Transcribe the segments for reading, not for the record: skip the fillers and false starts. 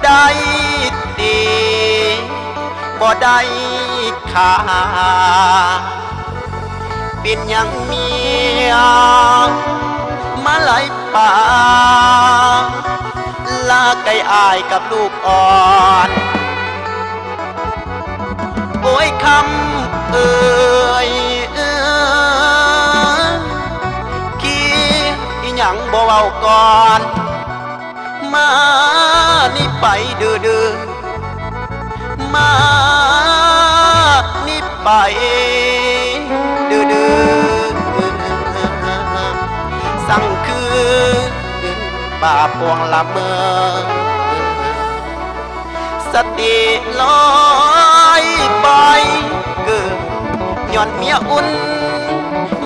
ได้ตีบ่ได้ขาเป็นยังเมียมาไหลป่าลาไก่อายกับลูกอ่อนโอ้ยคำคิดอีหยังบ่เว้าก่อนมานี่ไปดื้อมานี่ไปดื้อสั่งคือป่าปวงละเมอสติลอยไปเกิดย้อนเมียอุ่น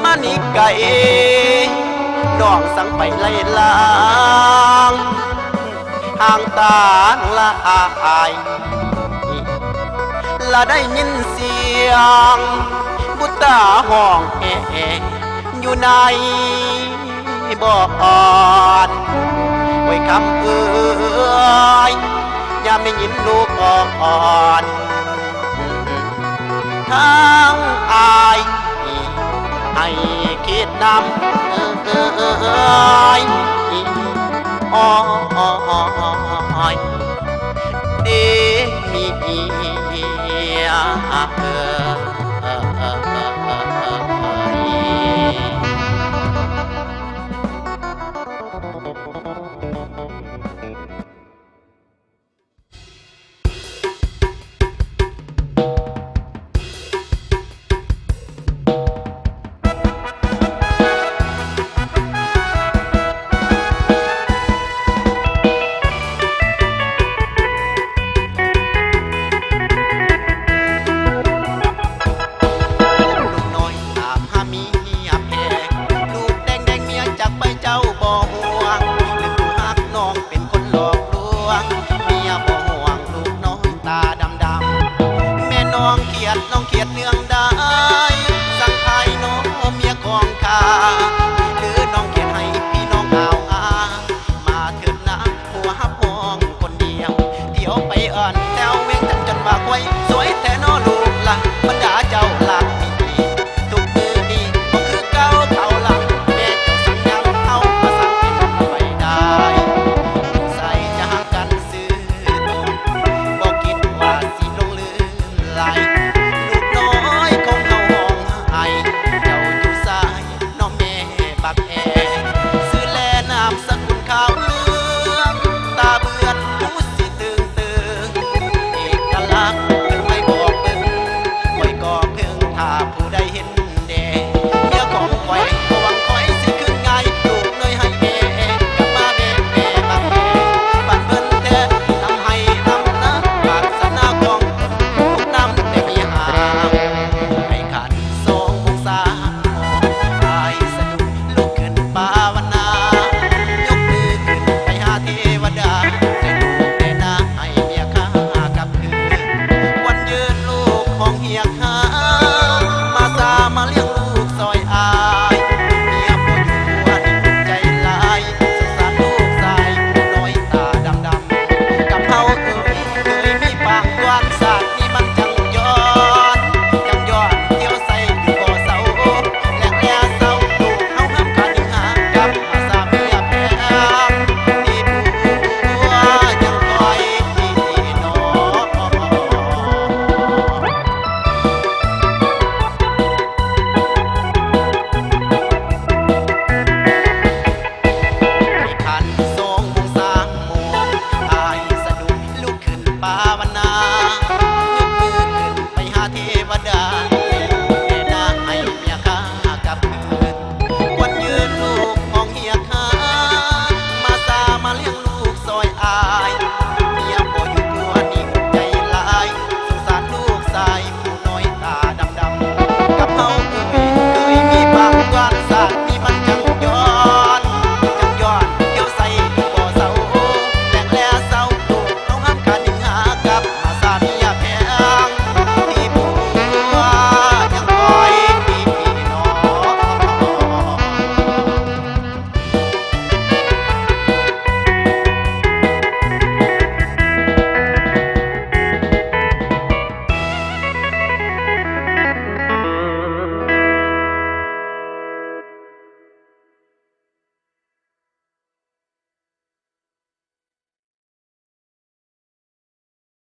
มานี่ไก่น้องสั่งไปไล่ลางห่างตาละอายละได้ยินเสียงบุตรห้องอยู่ในบ่อนไว้คำยามได้ยินลูกอ่อนทางอายให้คิดนำเดมีน้องเขียดเนืองได้สั่งไทยน้องเมียของข้าหรือน้องเขียดให้พี่น้องเอามาเถิดนะหัวห้องคนเดียวเดี๋ยวไปอ่อน